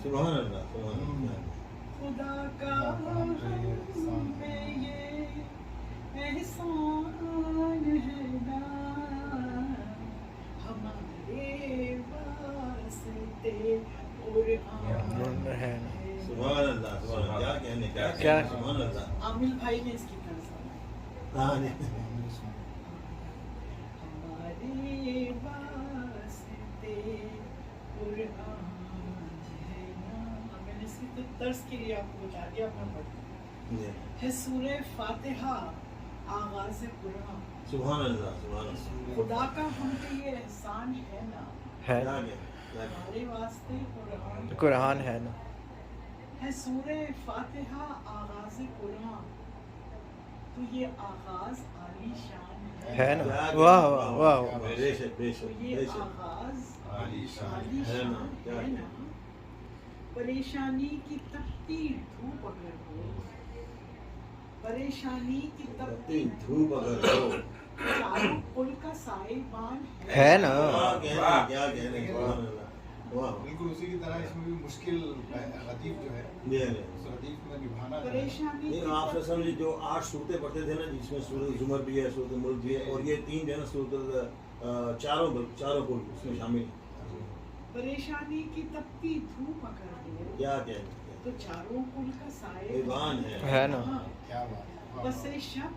سبحان اللہ سبحان اللہ. خدا کا ہم پہ یہ احسان ہے نا ہمارے واسطے قرآن ہے. سبحان اللہ سبحان اللہ. کیا کہنے کیا سبحان اللہ. عامل بھائی نے اس کی طرف سنا ہاں جی. ہمارے واسطے قرآن ہے نا. میں نے اس کی درس کے لیے آپ کو بتا دیا. اپنا پڑھیں جی. ہے سورہ فاتحہ آغاز قرآن. سبحان اللہ سبحان اللہ. خدا کا ہم پہ یہ احسان ہے نا ہے کیا کہنے ہمارے واسطے قرآن قرآن ہے نا. ہے سورہ فاتحہ آغاز قرآن. تو یہ آغاز عالی شان ہے نا. واہ واہ واہ واہ. بے شک بے تو شک بے یہ شک. آغاز عالی شان عالی ہے شان نا. کیا ہے نا. پریشانی کی تپتی دھوپ اگر ہو پریشانی کی تپتی دھوپ اگر ہو چاروں کل کا سائبان ہے نا. کیا کہنے سبحان اللہ. واہ. بالکل اسی کی طرح اس میں بھی مشکل لطیف جو ہے جی جی. اس لطیف میں نبھانا جو ہے. پریشانی نہیں آپ سمجھے جو 8 صورتیں پڑھتے تھے نا جس میں سورۃ زمر بھی ہے سورۃ ملک بھی ہے اور یہ 3 جو ہے نا سورۃ چاروں کل اس میں شامل ہیں. پریشانی کی تپتی دھوپ اگر ہو کیا کہنے تو چاروں کل کا ایوان سائبان ہے نا. کیا بات ہے. بس شب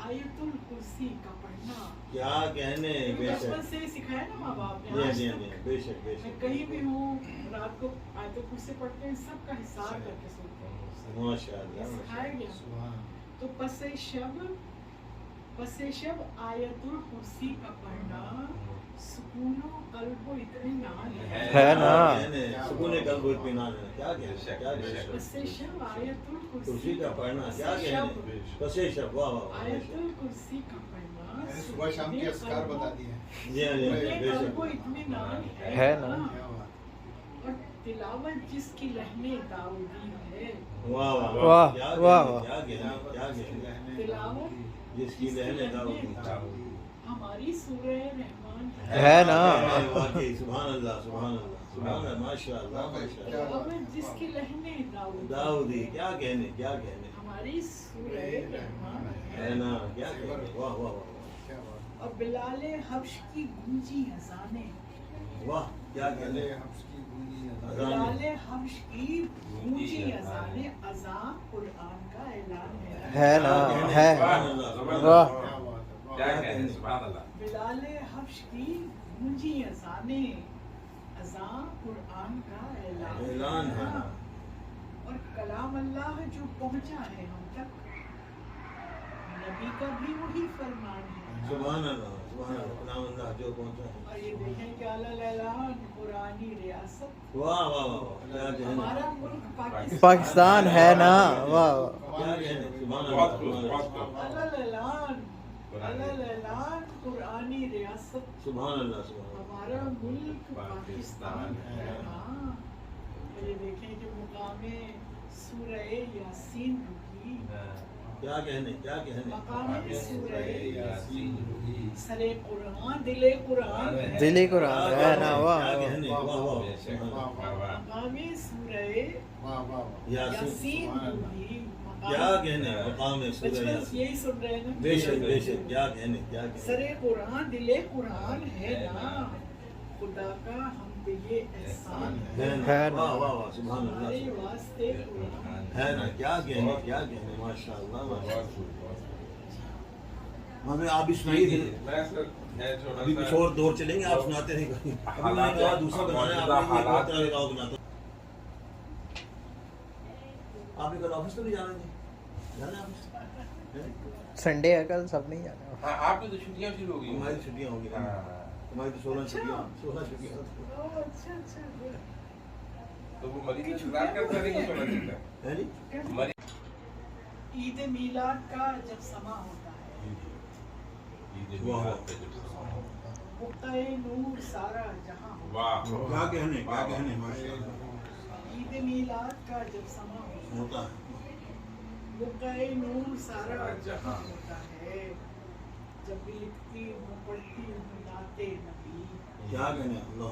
آیت الکرسی کا پڑھنا. کیا کہنے. بے بچپن شک. سے سکھایا نا ماں باپ جی نے. آج جی تک جی. بے شک بے میں شک. کہیں بھی ہوں رات کو آیت الکرسی پڑھتے ہیں سب کا حساب کر کے سنتے ہیں. ماشاء یہ اللہ. سکھایا گیا. سبحان تو پس شب آیت الکرسی کا پڑھنا سکون و قلب و اطمینان ہے نا. سکون قلب و اطمینان ہے. کیا کہنے کیا کہنے. پس شب آیت کرسی الکرسی کا پڑھنا کیا کہنے. بس شب. واہ واہ. آیت الکرسی کا پڑھنا میں نے صبح شام کے اذکار بتا دیے ہیں. جی جی بے قلب و شک. اطمینان ہے نا. کیا بات. اور تلاوت جس کی لہنے داؤدی ہے. واہ واہ واہ کیا واہ کہنے. واہ. کیا کہنے کیا کہنے. تلاوت جس کی لہنے داؤدی ہماری سورہ رحمان ہے نا. واقعی سبحان اللہ سبحان اللہ سبحان اللہ. ماشاء اللہ ماشاء اللہ. تلاوت جس کی لہنے داؤدی داؤدی کیا کہنے کیا کہنے. ہماری سورہ رحمان ہے نا. کیا کہنے. واہ واہ واہ کیا بات. اور بلال حبش کی گونجی اذانیں. واہ. کیا کہنے. پہلے حبش کی گونجی اذان. بلال حبش کی گونجی اذانیں اذان قرآن کا اعلان ہے نا. ہے. سبحان اللہ سبحان واہ. اللہ. کیا بات ہے. کیا کہنے سبحان اللہ. بلال حبش کی گونجی اذانیں اذان قرآن کا اعلان ہے. اور کلام اللہ جو پہنچا ہے ہم تک نبی کا بھی وہی فرمان ہے. سبحان اللہ سبحان اللہ. کلام اللہ جو پہنچا ہے. اور یہ دیکھیں کہ اعلان قرآنی ریاست. واہ واہ واہ. کیا کہنے. ہمارا ملک پاکستان ہے نا. واہ واہ. کیا کہنے. سبحان بہت اللہ خوب سبحان بہت اللہ. خوب. اعلان قرآنی ریاست. سبحان اللہ سبحان اللہ. ہمارا ملک پاکستان ہے. ہاں یہ دیکھیں کہ مقام سورہ یاسین رکی. کیا کہنے کیا کہنے. مقام سورہ یاسین روحی. سر قرآن دل قرآن ہے. دلی قرآن ہے نا. واہ کیا واہ. کہنے. واہ واہ. مقام سورہ واہ واہ. یاسین. یاسین رکی. کیا کہنے. مقام سورہ بچپن سے یاسین. یہی سن رہے ہیں نا. بے شک بے شک. کیا کہنے کیا سر کہنے. قرآن دل قرآن ہے نا. خدا کا ہم پہ یہ احسان ہے. ہے نا. واہ واہ واہ. سبحان ہمارے اللہ. واسطے قرآن ہے نا. کیا کہنے کیا کہنے. ماشاء اللہ ماشاء اللہ. ہمیں آپ بھی سنائیے پھر. ابھی کچھ اور دور چلیں گے. آپ سناتے رہیں. ابھی میں نے کہا دوسرا بنانا ہے. آپ نے ایک اور طرح کا بناتا. آپ نے کل آفس تو نہیں جانا تھا. جانا ہے آفس. سنڈے ہے کل. سب نہیں جانا. آپ کی تو چھٹیاں شروع ہو گئی. ہماری چھٹیاں ہوں گی. ہماری تو 16 چھٹیاں. اچھا اچھا. تو وہ مریض انتظار کرتا ہے کہ سونا چلتا ہے جی. ہے. مریض عید میلاد کا جب سما ہوتا ہے عید میلاد پہ جب سما ہو. بقعہ نور سارا جہاں ہوتا واہ. کیا کہنے کیا کہنے. ماشاء اللہ. ہے. عید میلاد کا جب سما ہوتا ہوتا ہے. ہے بقعہ نور سارا جہاں ہوتا ہے. جب بھی لکھتی ہوں پڑھتی ہوں نعت نبی. کیا کہنے. اللہ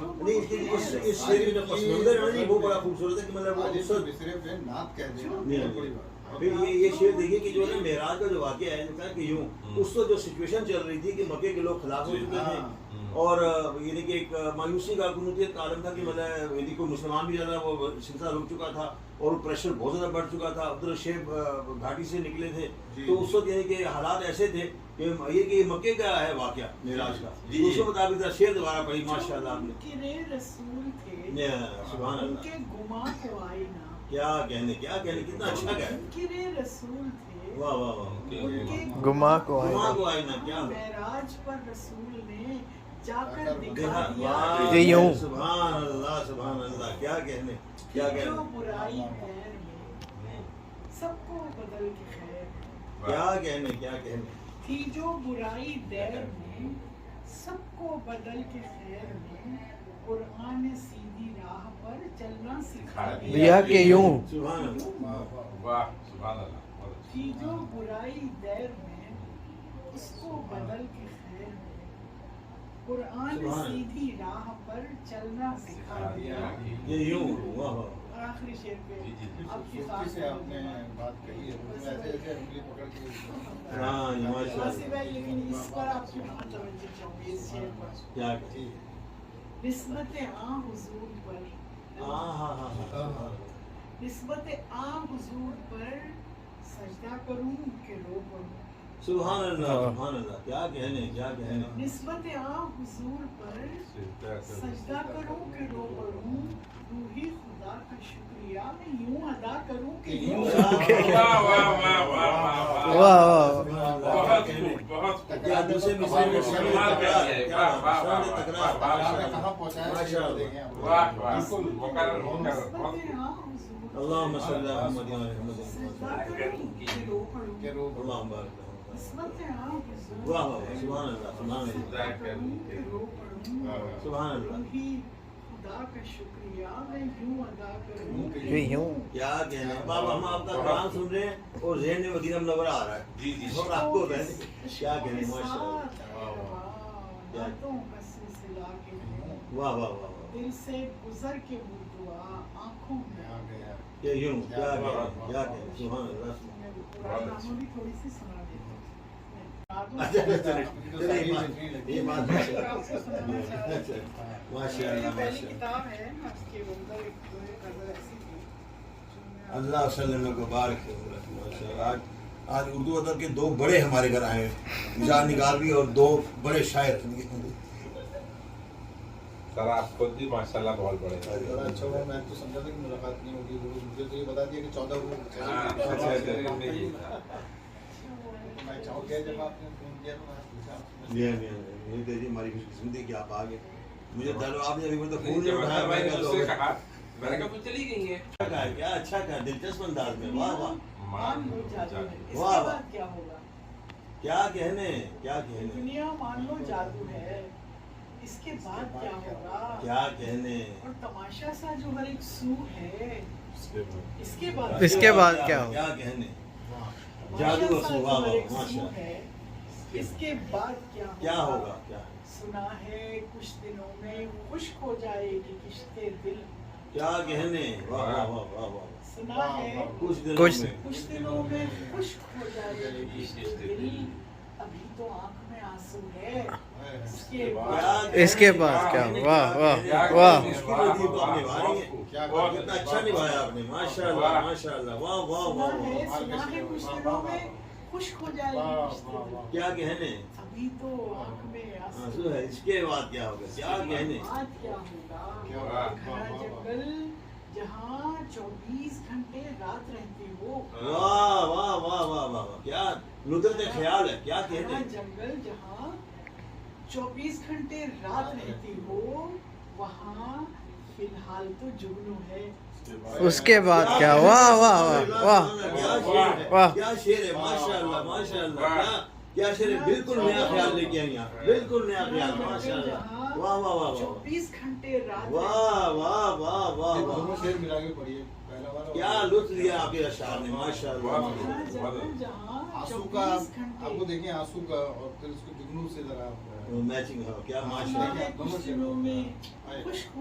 نہیں اس شعر میں جو پس منظر ہے نا وہ بڑا خوبصورت ہے کہ مطلب وہ حدیث کو صرف نعت کہہ دینا بہت بڑی بات ہے۔ پھر یہ شعر دیکھیے کہ جو ہے معراج کا جو واقعہ ہے جو کہ یوں اس وقت جو سچویشن چل رہی تھی کہ مکے کے لوگ خلاف ہو چکے تھے اور یعنی کہ ایک مایوسی کا قنوطیت کا عالم تھا کہ مطلب یعنی کوئی مسلمان بھی زیادہ وہ سلسلہ رک چکا تھا اور پریشر بہت زیادہ بڑھ چکا تھا، عبد شیب گھاٹی سے نکلے تھے تو اس وقت یعنی کہ حالات ایسے تھے کہ یہ مکے کا ہے واقعہ معراج کا، اس کے مطابق ذرا شعر دوبارہ پڑھی ماشاء اللہ آپ نے۔ منکر رسول تھے سبحان ان اللہ، کے گما کو آئی نہ، کیا کہنے کتنا اچھا کہا ہے، منکر رسول تھے واہ واہ واہ، ان کے گما کو آئی گما نہ، کو آئی نہ، کیا معراج پر رسول نے جا کر دکھا دیکھا، دیا واہ، یہ یوں سبحان اللہ، کیا کہنے کیا جو کہنے برائی خیر میں سب کو بدل کے خیر میں، کیا کہنے تھی جو برائی دیر میں سب کو بدل کے خیر میں، قرآن نے سیدھی راہ پر چلنا سکھا دیا کہ یوں سبحان اللہ، واہ سبحان اللہ، تھی جو برائی دیر میں اس کو بدل کے خیر میں، قرآن نے سبحان سیدھی راہ پر چلنا سکھا دیا۔ یہ یوں واہ واہ، اور آخری شعر پہ آپ کی مفتی خاص سے آپ نے بات کہی ہے تو ایسے ایسے انگلی پکڑ کے ہاں ماشاء واسف اللہ، بھائی، لیکن اس پر آپ کی بہت توجہ چاہیے اس شعر پر، کیا کہ نسبت عام حضور پر، ہاں نسبت عام حضور پر سجدہ کروں کہ رو پڑوں، سبحان اللہ، کیا کہنے نسبت عام حضور پر سجدہ کروں کہ رو پڑوں، روحی خدا کا شکریہ میں یوں ادا کروں کہ یوں واہ واہ واہ واہ واہ، واہ بہت خوب، بہت خوب، کیا دوسرے مثال میں کمال کر دیا ہے، واہ واہ واہ تکرار واہ، کہاں پہنچایا دیکھیں آپ۔ واہ واہ، مقرر نسبت بہت خوب، عام حضور اللہم صلی اللہ محمد سجدہ کروں کہ رو پڑوں، کہ روح اللہم بارک نسبت عام حضور واہ واہ، سبحان اللہ، سجدہ کروں کہ رو پڑوں، سبحان اللہ، روحی خدا کا شکریہ میں یوں ادا کروں کہ کہ یوں کیا کہنے بابا، ہم آپ کا قرآن سن رہے ہیں اور ذہن میں مدینہ منورہ آ رہا ہے جی جی، اور آپ کو کیا کہنے ماشاء اللہ، باتوں کا سلسلہ کے واہ واہ واہ، دل سے گزر کے وہ دعا آنکھوں میں آ گیا۔ کہ یوں کیا کہنے سبحان اللہ، میں قرآن ناموں بھی تھوڑی سی سنا دیتا ہوں۔ یہ بات ماشاء اللہ، پہلی کتاب ہے اس کے اندر ایک غزل ایسی تھی اللہ صلی اللہ کو بارک ہو۔ آج اردو ادب کے دو بڑے ہمارے گھر آئے ہیں، مجاز نگار بھی اور دو بڑے شاعر۔ سر آپ خود بھی ماشاء اللہ بہت بڑے ہیں۔ بڑا اچھا ہوا، میں تو سمجھا تھا کہ ملاقات نہیں ہوگی، مجھے تو یہ بتا دیا کہ 14 کو میں چاہوں گا جب آپ نے فون کیا تو میں نے پوچھا جی ہماری خوش قسمتی کہ آپ آگے مجھے آپ نے ابھی مطلب نہیں، فون جب نہیں اٹھایا، میں نے اس سے میں کہا، میں نے کہا تو چلی گئی ہیں، کیا اچھا کہا، دلچسپ انداز میں، واہ واہ، مان لو جادو ہے، اس کے واہ واہ، بعد کیا ہوگا؟ کیا کہنے دنیا مان لو جادو ہے، اس کے بعد کیا ہوگا؟ کیا کہنے، اور تماشا سا جو ہر ایک سو ہے، اس کے بعد اس کے بعد کیا ہوگا؟ کیا کہنے، جادو تماشا سا کا جو واہ ہر واہ ایک ماشاء سو اللہ، ہے، اس کے بعد کیا ہوگا، کیا سنا ہے کچھ دنوں میں خشک ہو جائے گی کشتے دل، کیا کہنے، واہ واہ واہ واہ واہ، سنا ہے کچھ دنوں کچھ- میں کچھ دنوں میں خشک ہو جائے گی کشتے دل، ابھی تو آنکھ میں آنسو ہے، اس کے بعد اس کے بعد کیا؟ واہ واہ واہ، اس کی وجہ کو آپ نبھا رہی ہیں، کیا کتنا اچھا نبھایا آپ نے، ماشاء اللہ ماشاء اللہ، واہ واہ واہ واہ، سنا ہے کچھ دنوں میں خشک ہو جائے گی کشتے دل، کیا کہنے، ابھی تو آنکھ میں آنسو آنسو ہے، اس کے بعد کیا ہوگا، کیا کہنے، بعد کیا ہوگا؟ کیا ہوگا؟ گھنا جنگل جہاں 24 گھنٹے رات رہتی ہو، واہ واہ واہ واہ واہ، کیا ندرت خیال ہے، کیا گھنا کہنے، جنگل جہاں 24 گھنٹے رات رہتی ہو، وہاں فی الحال تو جگنو ہے، اس کے بعد کیا؟ واہ واہ واہ واہ کیا شعر ہے، واہ، کیا شعر ہے، ماشاء اللہ ماشاء اللہ، کیا شعر ہے، بالکل نیا خیال لے کے آئی آپ، بالکل نیا خیال، ماشاء اللہ، واہ واہ واہ واہ 24 گھنٹے رات واہ واہ واہ واہ دونوں واہ، شعر ملا کے پڑھیے، پہلا والا کیا لطف لیا آپ کے اشعار نے، ماشاء اللہ، گھنا جنگل جہاں آنسو کا 24 آپ کو گھنٹے دیکھیں، آنسو کا اور پھر اس کو جگنو سے ذرا میچنگ ہو، کیا ماشاء سنا اللہ، ہے کچھ دنوں میں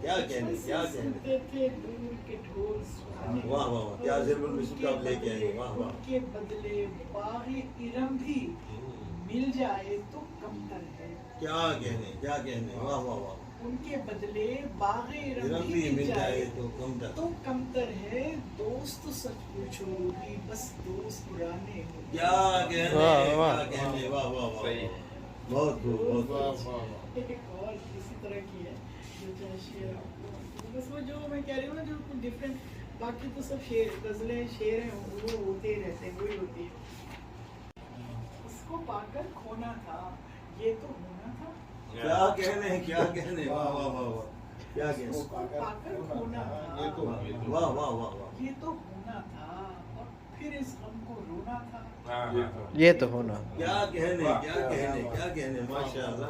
کیا کہنے کیا کہنے سنتے تھے دور کے ڈھول سہانے، واہ واہ واہ کیا ضرور مسجد کا آپ لے کے آئیں گے واہ واہ ان کے بدلے باغ ارم بھی مل جائے تو کمتر ہے، کیا کہنے واہ واہ واہ ان کے بدلے باغ ارم ارم بھی بھی مل جائے تو کم تر تو کمتر ہے، دوست سچ پوچھو بھی بس دوست پرانے ہو، کیا کہنے واہ، واہ، کیا کہنے واہ واہ واہ صحیح۔ بہت خوب بہت واہ خوب واہ واہ ایک اور اسی طرح کی ہے جو چاہے شعر آپ کو، بس وہ جو میں کہہ رہی ہوں نا جو ڈفرینٹ، باقی تو سب شعر غزلیں شعر ہیں وہ ہوتے ہی رہتے ہیں، وہی ہوتی ہے۔ اس کو پا کر کھونا تھا یہ تو ہونا تھا، کیا کہنے واہ واہ واہ واہ کیا کہنے اس کو پا کر کھونا یہ تو تھا واہ واہ واہ واہ یہ تو ہونا تھا، اور پھر اس غم کو رونا تھا، یہ تو ہونا. کیا کہنے ماشاء اللہ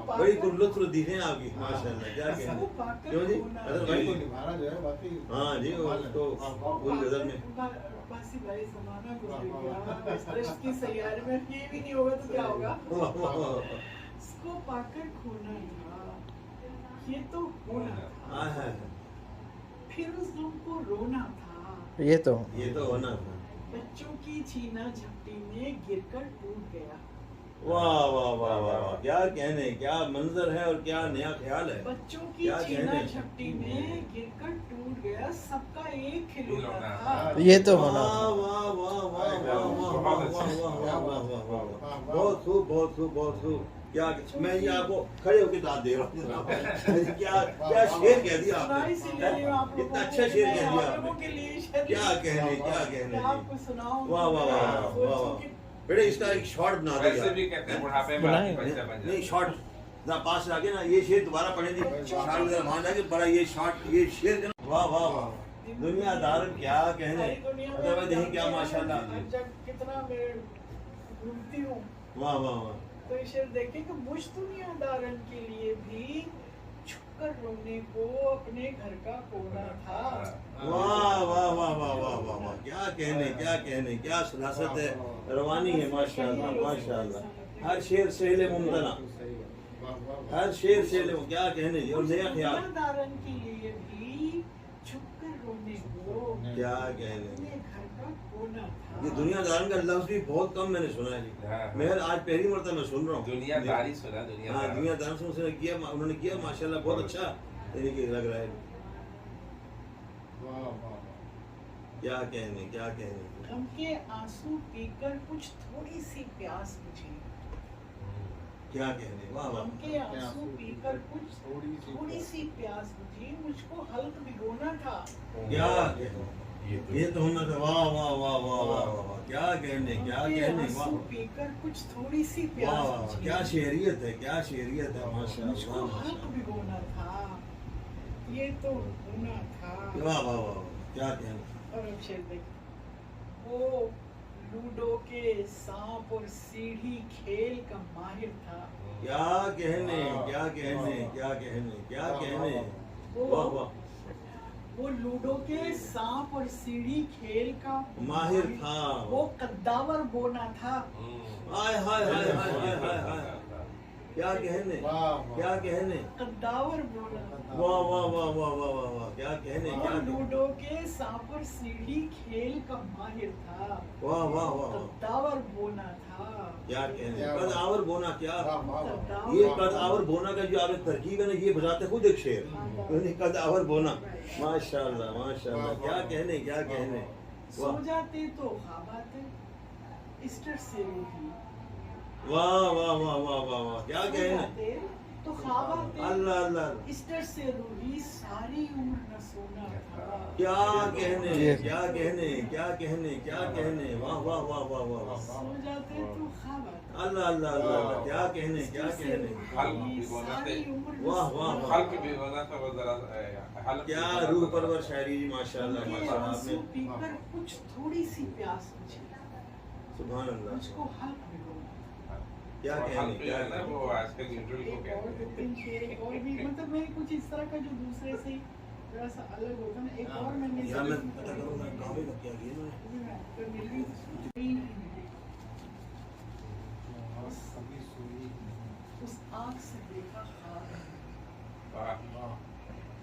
بڑی لطف لطیف ہیں آپ کی ماشاء اللہ کیا اس کہنے کو پا کر کیوں جی کھونا حضرت تھا۔ بھائی کو نبھانا جو ہے باقی ہاں جی وہ تو ان غزل میں باسی بھائی زمانہ گزر گیا، اس رشت کی سیارے میں یہ بھی نہیں ہوگا تو کیا ہوگا، واہ واہ واہ اس کو پا کر کھونا تھا یہ تو ہونا تھا، ہاں ہاں پھر اس غم کو رونا تھا، یہ تو یہ تو ہونا تھا بچوں کی چھینا جھپٹی میں گر کر ٹوٹ گیا، واہ واہ واہ واہ واہ کیا کہنے کیا منظر ہے اور کیا نیا خیال ہے بچوں کی کیا چھینا کہنے جھپٹی میں گر کر ٹوٹ گیا، سب کا ایک کھلونا تھا، یہ تو ہونا واہ تھا. واہ واہ واہ واہ واہ واہ واہ واہ واہ واہ بہت خوب بہت خوب بہت خوب کیا میں یہ آپ کو کھڑے ہو کے داد دے رہا ہوں کیا شعر کہہ دیا آپ نے اتنا اچھا شعر کہہ دیا آپ نے کیا کہنے آپ کو سناؤں واہ واہ واہ واہ واہ بیٹے اس کا ایک شارٹ بنا دیا ویسے بھی کہتے ہیں بڑھاپے میں آدمی بچہ بن نہیں جاتا شارٹ ذرا پاس لا کے نا یہ شعر دوبارہ پڑھیں گے شارٹ ذرا مان کہ بڑا یہ شارٹ یہ شعر واہ واہ واہ دنیا دار کیا کہنے ادھر دیکھیں کیا ماشاءاللہ کتنا میں گھومتی ہوں واہ واہ واہ تو یہ شعر دیکھیں کہ مجھ دنیا دارن کے لیے بھی چھپ کر رونے کو اپنے گھر کا کونا تھا، واہ واہ واہ واہ واہ واہ واہ کیا کہنے کیا سلاست ہے روانی ہے ماشاءاللہ ماشاءاللہ ہر شعر سہل ممتنع ہر شعر سہل کیا کہنے جی اور نیا خیال دنیا دارن کے لیے بھی چھپ کر رونے کو کیا کہنے اپنے گھر کا کونا تھا، یہ دنیا دارن کا لفظ بھی بہت کم میں نے سنا ہے جی میں آج پہلی مرتبہ میں سن رہا ہوں دنیا داری سنا دنیا ہاں داری دنیا دارن سے انہوں نے کیا ماشاءاللہ بہت اچھا طریقے لگ رہا ہے واہ واہ کیا کہنے غم کے آنسو پی کر کچھ تھوڑی سی پیاس بجھی، کیا کہنے واہ غم واہ کے آنسو پی کر کچھ تھوڑی سی پیاس بجھی، مجھ کو حلق بھگونا تھا، کیا کہنے یہ تو ہونا تھا واہ واہ واہ واہ واہ واہ کیا کہنے غم کے واہ آنسو پی کر کچھ تھوڑی سی واہ پیاس واہ بجھی، کیا شعریت ہے ماشاء مجھ کو اللہ حلق بھگونا تھا یہ تو ہونا تھا، واہ واہ واہ کیا کہنے اور اب شعر دیکھیں، وہ لوڈو کے سانپ اور سیڑھی کھیل کا ماہر تھا، کیا کہنے واہ واہ وہ لوڈو کے سانپ اور سیڑھی کھیل کا ماہر تھا وہ قداور بونا تھا، ہائے ہائے ہائے ہائے ہائے ہائے کیا کہنے قداور بونا تھا، واہ واہ واہ واہ واہ واہ واہ کیا کہنے وہ لوڈو کے سانپ اور سیڑھی کھیل کا ماہر تھا، واہ واہ واہ قداور بونا تھا، کیا کہنے قداور بونا کیا قداور یہ قداور بونا کا جو آپ نے ترکیب ہے نا یہ بجاتے خود ایک شعر یعنی قداور بونا ماشاءاللہ کیا کہنے سو جاتے تو خواب آتے اسٹر سے روحی، واہ واہ واہ واہ واہ واہ کیا سو کہنے جاتے تو خواب آتے اللہ اللہ اسٹر سے روحی ساری عمر نہ سونا تھا، کیا کہنے واہ واہ واہ واہ واہ سو جاتے تو خواب آتے اللہ اللہ اللہ کیا کہنے ساری عمر نہ واہ واہ سونا واہ حلق بھی ہونا تھا وہ ذرا حلق کیا روح پرور شاعری جی ماشاءاللہ کے ماشاءاللہ آپ نے آنسو پی کر کچھ تھوڑی سی پیاس بجھی، سبحان اللہ مجھ کو حلق بھگونا، کیا حلق کہنے جو ہے نا وہ آج کل نیوٹرل کو ایک اور کہتے ہیں تین شعر ایک اور بھی مطلب میں کچھ اس طرح کا جو دوسرے سے تھوڑا سا الگ ہوتا نا، ایک اور میں نے یا میں پتہ کروں گا کہاں پہ کیا کیا اس آنکھ سے دیکھا خواب، واہ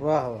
واہ واہ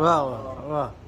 واہ واہ واہ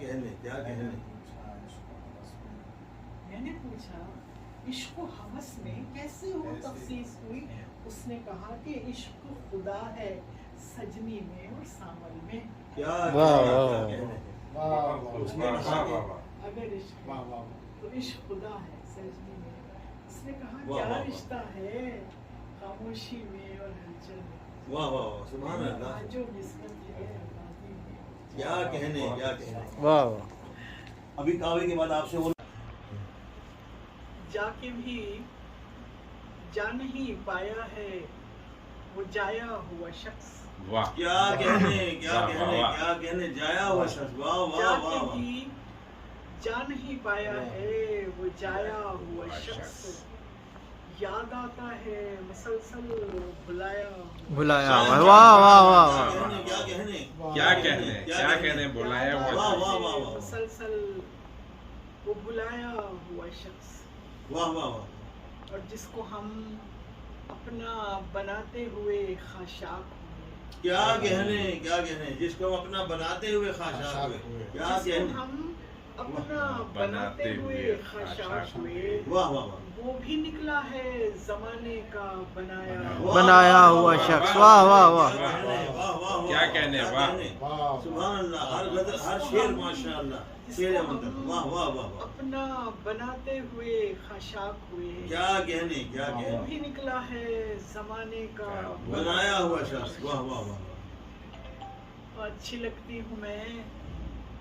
کہنے کیا کہنے. میں نے پوچھا عشق و حوث میں کیسے وہ تخصیص ہوئی؟ اس نے کہا کہ عشق خدا ہے سجنی میں اور ساول میں. کیا واہ کہنے. واہ واہ اگر عشق واہ واہ تو عشق خدا ہے سجنی میں. اس نے کہا واہ کیا واہ. رشتہ ہے خاموشی میں اور ہلچل میں. واہ واہ واہ سبحان اللہ. جو نسبت ہے آبادی میں. کیا کہنے کیا کہنے. واہ واہ. ابھی کعبے کے بعد آپ سے جا کے بھی جا نہیں پایا ہے وہ جایا ہوا شخص. واہ کیا کہنے کیا کہنے کیا کہنے. جایا ہوا شخص. واہ واہ جا واہ کے واہ. بھی جا نہیں پایا ہے وہ جایا ہوا شخص. یاد آتا ہے مسلسل بلایا ہوا. بلایا ہوا. واہ واہ واہ واہ. کیا کہنے کیا کہنے کیا کہنے بلایا واہ ہوا. واہ واہ واہ. مسلسل وہ بلایا ہوا شخص. واہ واہ واہ. اور جس کو ہم اپنا بناتے ہوئے خاشاک ہوئے. کیا کہنے کیا کہنے. جس کو ہم اپنا بناتے ہوئے خاشاک ہوئے. کیا جس کو کہنے. ہم اپنا بناتے ہوئے خاشاک ہوئے. واہ واہ واہ. وہ بھی نکلا ہے زمانے کا بنایا ہوا. بنایا ہوا شخص. واہ واہ واہ. کیا کہنے. واہ سبحان اللہ. ہر غزل ہر شعر ماشاء اللہ. شعر مطلب. واہ واہ واہ واہ. اپنا بناتے ہوئے خاشاک ہوئے. کیا کہنے کیا وہ کہنے. بھی نکلا ہے زمانے کا بنایا ہوا شخص. واہ واہ واہ. اچھی لگتی ہوں میں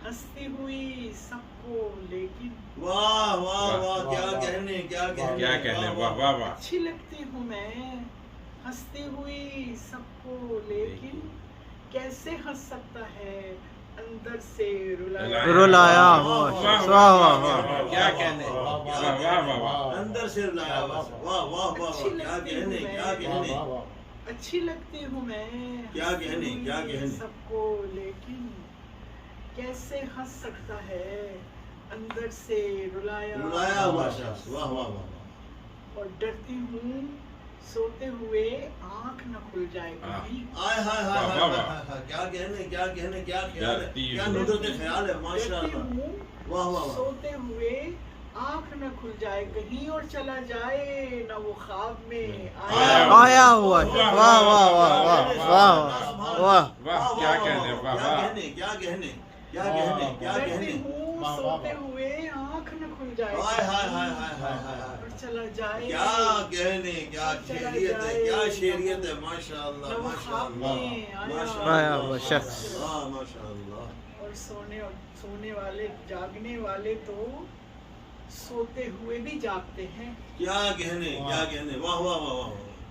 ہنستی ہوئی سب کو لیکن. واہ واہ واہ. کیا کہنے کیا کہنے. کیا کہنے. واہ واہ واہ. اچھی لگتی ہوں میں ہنستی ہوئی سب کو لیکن کیسے ہنس سکتا ہے اندر سے رلایا ہوا شخص. واہ واہ واہ. کیا کہنے. واہ واہ واہ واہ. اندر سے لایا ہوا. واہ واہ واہ. کیا کہنے کیا کہنے. اچھی لگتی ہوں میں کیا کہنے کیا کہنے. سب کو لیکن کیسے ہنس سکتا ہے اندر سے رلایا ہوا شخص. واہ واہ واہ. اور ڈرتی ہوں سوتے ہوئے آنکھ نہ کھل جائے کبھی. آئے ہائے ہائے ہائے. کیا کہنے کیا کہنے. کیا خیال ہے. کیا ندرت خیال ہے ماشاء ڈرتی اللہ. ہوں واہ واہ واہ. سوتے ہوئے آنکھ نہ کھل جائے کہیں اور چلا جائے نہ وہ خواب میں آیا ہوا شخص. واہ واہ واہ واہ واہ واہ. واہ کیا کہنے. واہ کیا واہ. کہنے کیا کہنے. کیا کہنے کیا ڈرتی کہنے. ہوں سوتے ہوئے آنکھ نہ کھل جائے ہائے ہائے ہائے ہائے ہائے ہائے. اور چلا جائے کیا کہنے. کیا شعریت ہے. کیا شعریت ہے ماشاء اللہ نہ وہ ماشاء خواب اللہ میں ماشاء آیا اللہ ہوا شخص. ہاں ماشاء اللہ. اور سونے والے جاگنے والے تو سوتے ہوئے بھی جاگتے ہیں. کیا کہنے کیا کہنے. واہ واہ واہ واہ.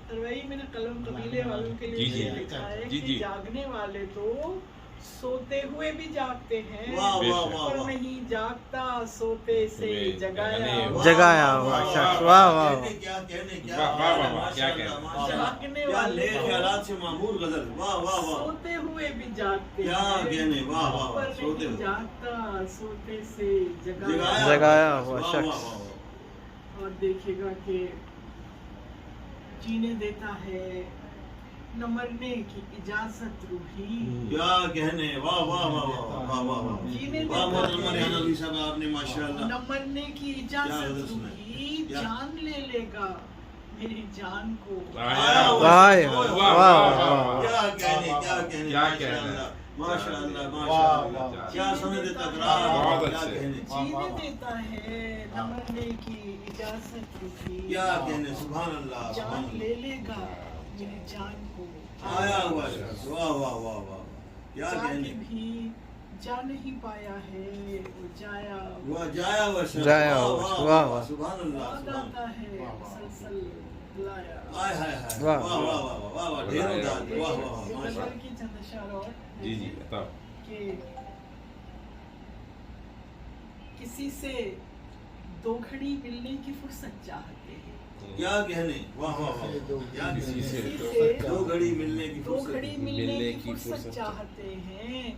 اور وہی میں نے قلم قبیلے والوں کے جی، لیے جی، لکھا ہے جی، کہ جی. جاگنے والے تو سوتے ہوئے بھی جاگتے ہیں واہ واہ واہ پر واہ. نہیں جاگتا سوتے سے جگایا ہوا. جگایا ہوا شخص. واہ واہ واہ. کیا کہنے کیا. واہ واہ واہ واہ. کیا کہنے. جاگنے کیا والے نئے خیالات سے معمور غزل. واہ واہ واہ. سوتے ہوئے بھی جاگتے کیا ہیں کہنے. واہ واہ پر واہ. سوتے نہیں ہوئے. جاگتا سوتے سے جگایا. جگایا ہوا واہ شخص. واہ واہ. اور دیکھے گا کہ جینے دیتا ہے نہ مرنے کی اجازت روحی. کیا کہنے. واہ واہ واہ واہ واہ واہ واہ. جینے واہ دیتا محترمہ ریحانہ علی صاحب آپ نے ماشاء اللہ. نہ مرنے کی کیا اجازت حضرت سنائے. روحی کیا. جان لے لے گا میری جان کو. آیا ہوا. واہ واہ واہ. کیا کہنے کیا کہنے. کیا ماشاء کہنے. اللہ ماشاء اللہ ماشاء اللہ. کیا سند تکرار. بہت کیا اچھے. کہنے. جینے دیتا ہے نہ مرنے کی اجازت روحی. کیا کہنے. سبحان اللہ سبحان جان اللہ. لے لے گا میری جان کو. آیا ہوا شخص. واہ واہ واہ واہ. کیا جا کہنے. کے بھی جا نہیں پایا ہے وہ جایا وہ جایا ہوا شخص. جایا ہوا. واہ واہ واہ. سبحان اللہ یاد سبحان آتا ہے مسلسل بلایا. آئے ہائے ہائے. واہ. واہ واہ واہ واہ واہ. ڈھیروں داد. واہ واہ واہ. یہ ماشاء غزل اللہ. کی چند اشعار اور جی جی بتاؤ. کہ کسی سے دو گھڑی ملنے کی فرصت چاہتے ہیں. کیا کہنے. واہ واہ واہ. کیا کسی کہنے. سے کسی سے دو گھڑی ملنے کی دو فرصت. گھڑی ملنے کی فرصت چاہتے ہیں.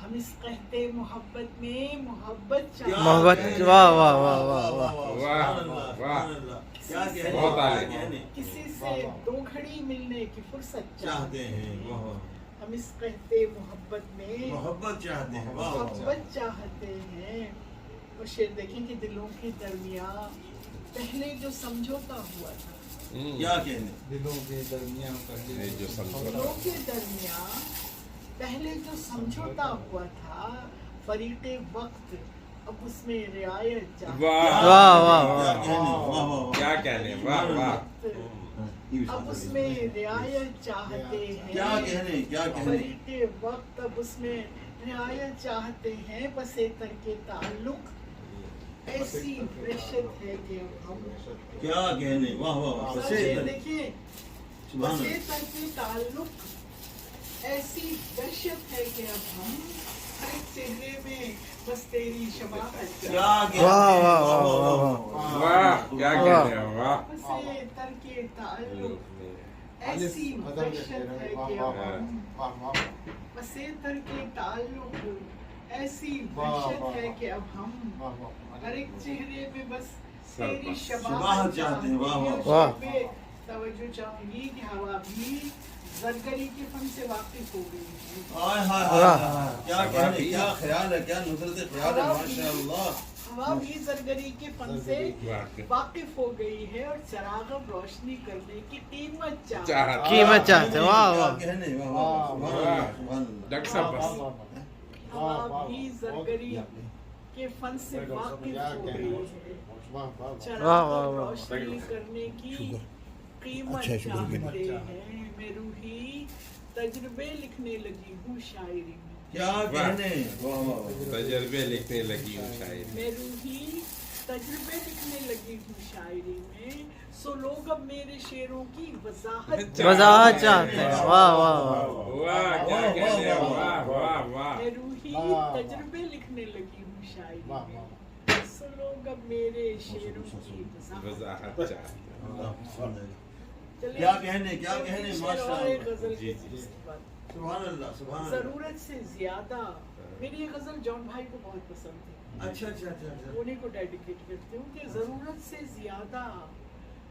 ہم اس قحطِ محبت میں محبت چاہتے محبت. ہیں. واہ واہ واہ واہ واہ. سبحان اللہ سبحان اللہ. کیا کہنے. بہت کیا اعلیٰ. کہنے. کسی سے دو گھڑی ملنے کی فرصت چاہتے ہیں. واہ واہ. ہم اس کہتے محبت میں محبت چاہتے ہیں. واہ واہ واہ. محبت چاہتے ہیں. اور شعر دیکھیں کہ دلوں کے درمیان پہلے جو سمجھوتا ہوا تھا، کیا کہنے. دلوں کے درمیان پہلے جو سمجھوتا دلوں کے درمیان پہلے جو سمجھوتا ہوا تھا، فریق وقت اب اس میں رعایت چاہتے واہ واہ واہ کیا واہ. کہنے. واہ واہ واہ. کیا کہنے. واہ واہ. اب اس میں رعایت چاہتے ہیں. کیا کہنے. کیا کہنے. فریق وقت اب اس میں رعایت چاہتے ہیں. بس ترک تعلق ایسی وحشت ہے کہ اب ہم کیا کہنے. واہ واہ واہ. دیکھیے سبحان بس اللہ. ترک تعلق ایسی وحشت ہے کہ اب ہم ہر ایک چہرے میں بس تیری شباہت کیا کہنے. واہ واہ واہ واہ واہ. واہ کیا کہنے. واہ. بس ترک تعلق ایسی وحشت ہے کہ اب ہم بس ترک تعلق ایسی وحشت ہے کہ اب ہم ہر ایک چہرے میں بس تیری شباہت چاہتے ہیں. واہ. پہ توجہ چاہوں گی کہ ہوا بھی زرگری کے فن سے واقف ہو گئی ہے. ہائے ہائے ہائے. کیا کہنے. کیا خیال ہے. کیا نظرت خیال ہے. ماشاء اللہ. ہوا بھی زرگری کے فن سے واقف ہو گئی ہے اور چراغ روشنی کرنے کی قیمت چاہتی ہے. قیمت چاہتے ہیں. واہ کیا واہ. کہنے. واہ واہ. سبحان اللہ. سبحان اللہ. ڈاکٹر صاحب بس. ہوا بھی زرگری کے فن سے واقف ہو گئی ہے. چراغ روشنی کرنے کی قیمت چاہتے ہیں. میں روحی تجربے لکھنے لگی ہوں شاعری میں. کیا کہنے. واہ واہ واہ. تجربے لکھنے لگی ہوں شاید. میں روحی تجربے لکھنے لگی ہوں شاعری میں. سو لوگ اب میرے شعروں کی وضاحت وضاحت چاہتے ہیں. واہ واہ واہ. واہ کیا کہنے. واہ واہ واہ. میں روحی تجربے لکھنے لگی ہوں شاعری میں. سو لوگ اب میرے شعروں کی وضاحت چاہتے ہیں. کیا کہنے. کیا کہنے. ماشاء اللہ. غزل جی، جی. سبحان اللہ. سبحان اللہ. ضرورت سے زیادہ میری یہ غزل جان بھائی کو بہت پسند ہے. اچھا اچھا اچھا اچھا. انہیں کو ڈیڈیکیٹ کرتی ہوں کہ ضرورت سے زیادہ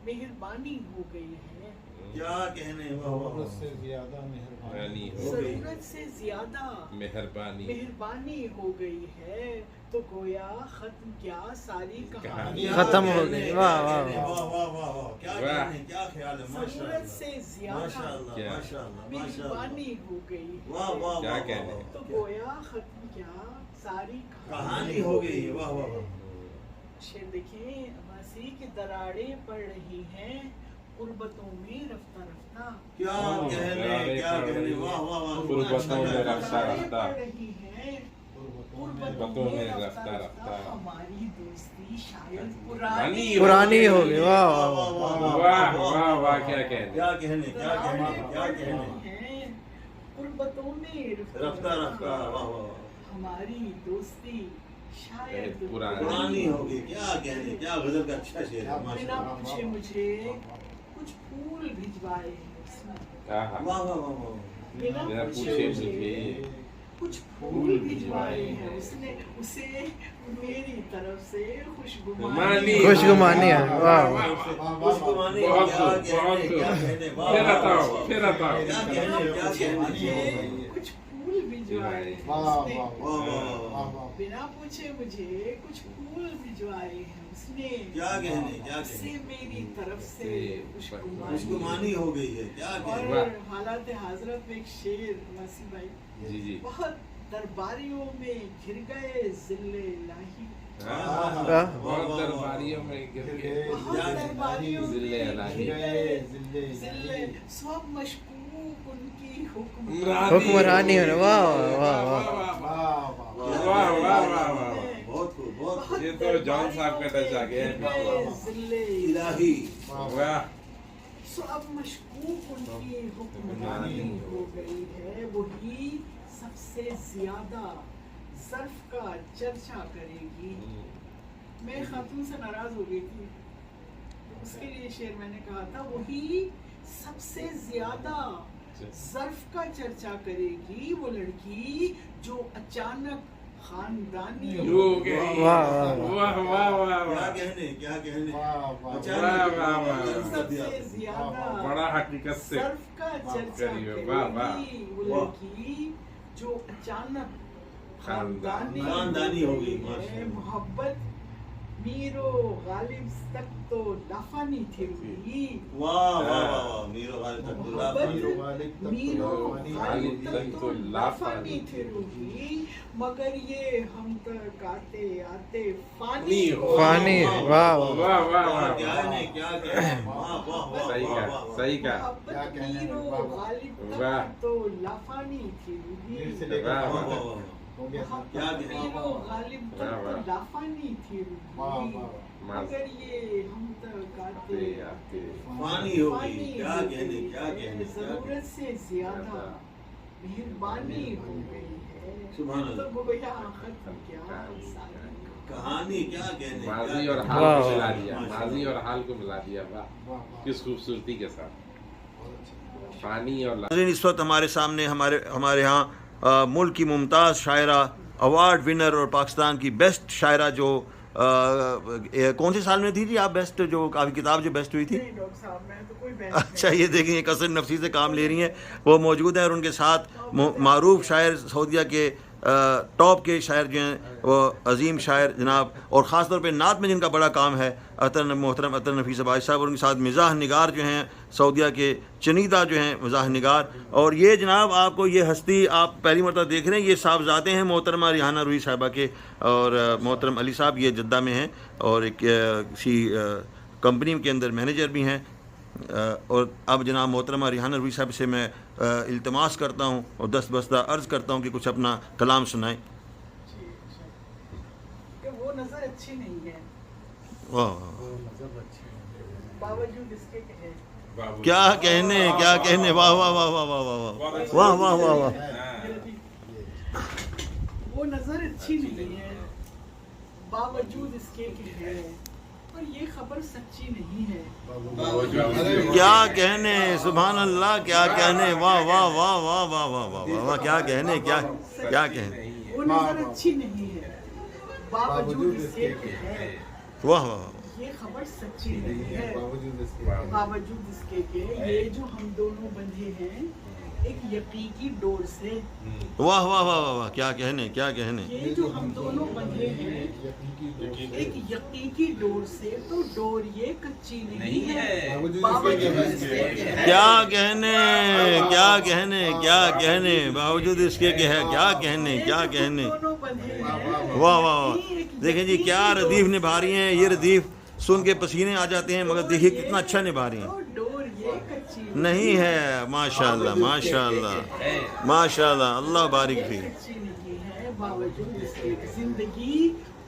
مہربانی ہو گئی ہے. کیا کہنے. واہ واہ ضرورت واہ. سے زیادہ مہربانی رانی ہو گئی. ضرورت سے زیادہ مہربانی. مہربانی ہو گئی ہے تو گویا ختم کیا ساری کہانی. ختم ہو گئی. واہ واہ واہ. واہ واہ واہ واہ. کیا کہنے. کیا خیال ہے. ماشاء ضرورت اللہ. سے ماشاء زیادہ اللہ. کیا؟ ماشاء اللہ. ماشاء اللہ. مہربانی ہو گئی واہ واہ واہ. کیا واہ کہنے. واہ. تو گویا ختم کیا ساری کہانی ہو گئی ہے. واہ واہ واہ. شعر دیکھیں عباسی کی دراڑیں پڑ رہی ہیں غربتوں میں رفتہ رفتہ. کیا کہنے. کیا کہنے. واہ واہ واہ. غربتوں میں رفتہ دراڑیں رفتہ. پڑ رہی ہیں غربتوں میں رفتہ رفتہ. ہماری دوستی شاید پرانی پرانی ہو گئی. واہ واہ واہ. واہ واہ واہ. کیا کہنے. کیا کہنے. کیا کہنے. کیا کہنے. ہیں غربتوں میں رفتہ رفتہ. واہ واہ واہ. ہماری دوستی شاید پرانی ہو گئی. کیا کہنے. کیا غزل کا اچھا شعر ہے. ماشاء بنا اللہ. پوچھے مجھے کچھ پھول بھجوائے ہیں اس نے. آہا. واہ واہ واہ واہ. بنا بنا پوچھے پوچھے مجھے مجھے کچھ پھول بھجوائے ہیں اس نے. اسے میری طرف سے خوشگمانی. خوشگمانی ہے. واہ واہ. خوشگمانی. بہت کیا خوب. بہت کہنے. کیا خوب. کہنے. واہ پھر واہ بتاؤ. واہ. پھر بتاؤ. کیا کہنے. کیا کہنے. کچھ پھول بھجوائے ہیں واہ اس نے. واہ واہ واہ. بنا پوچھے مجھے کچھ پھول بھجوائے ہیں اس نے. کیا کہنے. کیا اسے کہنے. میری طرف سے خوشگمانی ہو گئی ہے. کیا کہنے. اور حالات حضرت میں ایک شعر واسی بھائی. جی جی. بہت درباریوں میں گر گئے ذل الہی. بہت درباریوں میں گر گئے. بہت درباریوں ذل میں الہی. گر گئے ذل. سب مشکوک ان کی حکمرانی ہے. واہ واہ واہ واہ. واہ واہ واہ واہ. بہت خوب. بہت خوب. یہ تو جان صاحب کا ٹچ آ گیا. ذل الہی. واہ. سب مشکوک ان کی حکمرانی ہو گئی ہے. وہی سب سے زیادہ ظرف کا چرچا کرے گی. میں خاتون سے ناراض ہو گئی تھی اس کے لیے شعر میں نے کہا تھا وہی سب سے زیادہ ظرف کا چرچا کرے گی. وہ لڑکی جو اچانک خاندانی واہ واہ واہ واہ کیا کہنے واہ واہ سب سے زیادہ بڑا حقیقت سے صرف کا چرچا کریے، واہ واہ کرے گی وہ لڑکی جو اچانک خاندانی ہو گئی، ہے محبت میرو غالب تک تو لافانی تھی واہ واہ واہ میرو غالب تک تو محبت میرو غالب تک تو لافانی تھی روحی مگر یہ ہم تک آتے آتے فانی فانی واہ واہ واہ واہ واہ کیا کہنے کیا کہنے واہ واہ واہ صحیح کہا صحیح کہا محبت میرو غالب واہ تک تو لافانی تھی روحی واہ واہ واہ واہ ہو گیا کیا کہنے میرو غالب تک تو لافانی تھی واہ روحی واہ مگر یہ ہم تک آتے آتے فانی ہو گئی، کیا کہنے کیا کہنے ضرورت سے زیادہ مہربانی ہو گئی ہے سبحان اللہ۔ تو گویا ختم کیا کہانی کیا کہنے ماضی اور حال کو ملا دیا، ماضی اور حال کو ملا دیا، واہ کس خوبصورتی کے ساتھ فانی اور ناظرین، اس وقت ہمارے سامنے ہمارے ہاں ملک کی ممتاز شاعرہ، ایوارڈ ونر اور پاکستان کی بیسٹ شاعرہ جو کون سے سال میں تھی جی آپ بیسٹ، جو آپ کی کتاب جو بیسٹ ہوئی تھی؟ نہیں ڈاکٹر صاحب میں تو کوئی بحث اچھا، یہ دیکھیں یہ کثر نفسی سے کام لے رہی ہیں، وہ موجود ہیں اور ان کے ساتھ معروف شاعر سعودیہ کے ٹاپ کے شاعر جو ہیں وہ عظیم شاعر جناب، اور خاص طور پہ نعت میں جن کا بڑا کام ہے، محترم عطر نفیس عباس صاحب، اور ان کے ساتھ مزاح نگار جو ہیں سعودیہ کے چنیدہ جو ہیں مزاح نگار. اور یہ جناب آپ کو یہ ہستی آپ پہلی مرتبہ دیکھ رہے ہیں، یہ صاحبزادے ہیں محترمہ ریحانہ روحی صاحبہ کے، اور محترم علی صاحب یہ جدہ میں ہیں اور ایک کسی کمپنی کے اندر مینیجر بھی ہیں. اور اب جناب محترمہ ریحانہ روحی صاحب سے میں التماس کرتا ہوں اور دست بستہ عرض کرتا ہوں کہ کچھ اپنا کلام سنائیں. کہ وہ نظر اچھی نہیں ہے واہ باوجود اس کے کہ ہے کیا کہنے کیا کہنے، واہ واہ واہ واہ واہ واہ واہ واہ واہ واہ. وہ نظر اچھی نہیں ہے باوجود اس کے کہ ہے، اور یہ خبر سچی نہیں ہے. کیا کہنے، سبحان اللہ، کیا کہنے، واہ واہ واہ واہ واہ واہ واہ واہ، کیا کہنے کیا کہنے، وہ نظر اچھی نہیں ہے باوجود اس کے کہ ہے، واہ واہ. یہ خبر سچی نہیں ہے باوجود اس کے کہ یہ جو ہم دونوں بندھے ہیں ایک یقینی ڈور سے. واہ واہ واہ واہ واہ، کیا کہنے کیا کہنے. یہ جو ہم دونوں بندھے ہیں ایک یقینی ڈور سے، تو ڈور یہ کچی نہیں ہے باوجود اس کے کہ ہے. کیا کہنے کیا کہنے کیا کہنے، باوجود اس کے کہ ہے، کیا کہنے کیا کہنے. دونوں بندھے ہیں واہ واہ واہ، دیکھیں جی کیا ردیف نبھا رہی ہیں، یہ ردیف سن کے پسینے آ جاتے ہیں، مگر دیکھیے کتنا اچھا نبھا رہی ہیں. تو ڈور یہ کچی نہیں ہے، ماشاء اللہ ماشاء اللہ ماشاء اللہ، اللہ بارک فی. کچی نہیں ہے باوجود اس کے کہ زندگی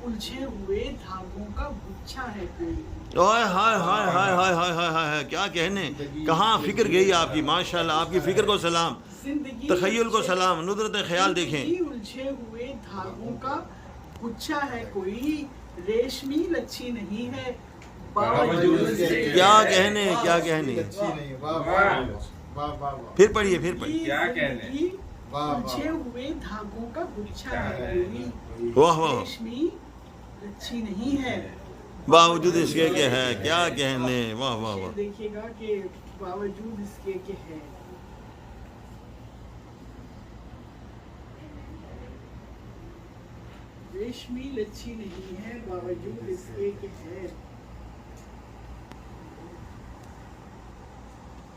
الجھے ہوئے دھاگوں کا گچھا ہے کوئی. اوئے ہائے ہائے ہائے ہائے ہائے ہائے ہائے، کیا کہنے، کہاں فکر گئی آپ کی، ماشاء اللہ، آپ کی فکر کو سلام، زندگی تخیل کو سلام، ندرت خیال دیکھیں. زندگی الجھے ہوئے دھاگوں کا گچھا ہے کوئی، ریشمی لچھی نہیں ہے باوجود اس کے کیا کہنے کیا کہنے. پھر پڑھیے پھر پڑھیے. کیا کہنے. زندگی الجھے ہوئے دھاگوں کا گچھا ہے کوئی، واہ واہ، ریشمی لچھی نہیں ہے باوجود اس کے کہ ہے، کیا کہنے، واہ واہ واہ. دیکھیے گا کہ باوجود اس کے کہ ہے. ریشمی لچھی نہیں ہے باوجود اس کے کہ ہے.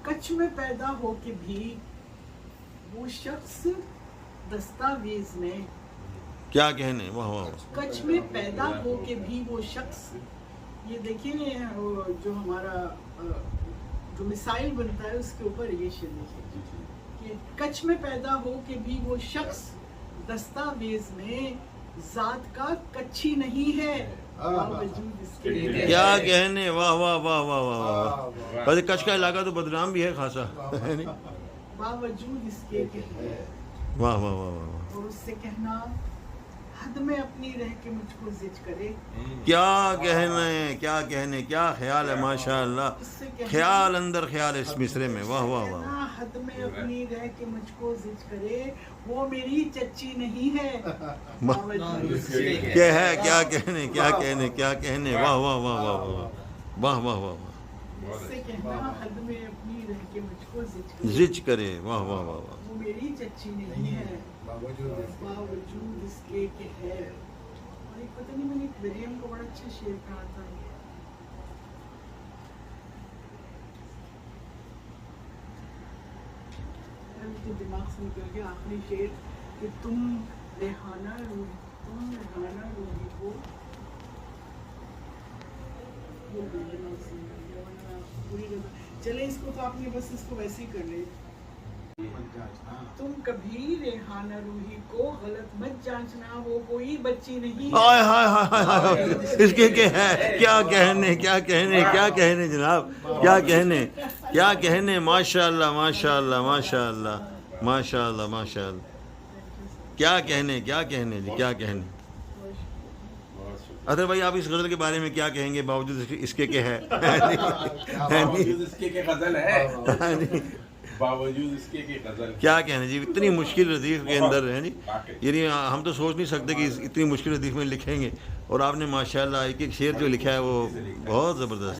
کچھ میں پیدا ہو کے بھی وہ شخص دستاویز میں، کیا کہنے، واہ واہ واہ. کچھ میں پیدا ہو کے بھی وہ شخص، یہ دیکھیں جو ہمارا جو مسائل بنتا ہے اس کے اوپر یہ شعر دیکھیں کہ کچھ میں پیدا ہو کے بھی وہ شخص دستاویز میں ذات کا کچھی نہیں ہے باوجود اس کے. کیا کہنے، واہ واہ واہ واہ واہ واہ. ویسے کچھ کا علاقہ تو بدنام بھی ہے خاصا، باوجود اس کے کہ ہے، واہ واہ واہ واہ. اور اس سے کہنا حد میں اپنی رہ کے مجھ کو زج کرے. کیا کہنے کیا کہنے کیا خیال ہے ماشاء اللہ. اس سے کہنا خیال اندر خیال اس مصرے میں. واہ واہ واہ. کہنا حد میں اپنی رہ کے مجھ کو زج کرے وہ میری چچی نہیں ہے. باوجود اس کے کیا ہے کیا کہنے کیا کہنے کیا کہنے. واہ واہ واہ واہ واہ واہ واہ واہ واہ. اس سے کہنا حد میں اپنی رہ کے مجھ کو زج کرے زج کرے. واہ واہ واہ واہ. وہ میری چچی نہیں ہے باوجود اس کے کہ ہے. اور ایک پتہ نہیں میں نے ایک مریم کو بڑا اچھا شعر کہا تھا. مجھے دماغ سے نکل گیا آخری شعر کہ تم ریحانہ روحی کو چلے اس کو تو آپ نے بس اس کو ویسے ہی کر لے. تم کبھی ریحانہ روحی کو غلط مت جانچنا وہ کوئی بچی نہیں ہے. ہائے ہائے ہائے ہائے. اس کے کہ ہے کیا کہنے کیا کہنے کیا کہنے جناب. کیا کہنے کیا کہنے. ماشاء اللہ ماشاء اللہ ماشاء اللہ ماشاء اللہ ماشاء اللہ. کیا کہنے کیا کہنے جی کیا کہنے. اطہر بھائی آپ اس غزل کے بارے میں کیا کہیں گے باوجود اس کے کہ ہے. باوجود اس کے کہ غزل ہے. باوجود اس کے کہ غزل کیا کہنا جی. اتنی مشکل ردیف کے اندر ہے جی. یعنی ہم تو سوچ نہیں سکتے کہ اتنی مشکل ردیف میں لکھیں گے. اور آپ نے ماشاءاللہ ایک ایک شعر جو لکھا ہے وہ بہت زبردست.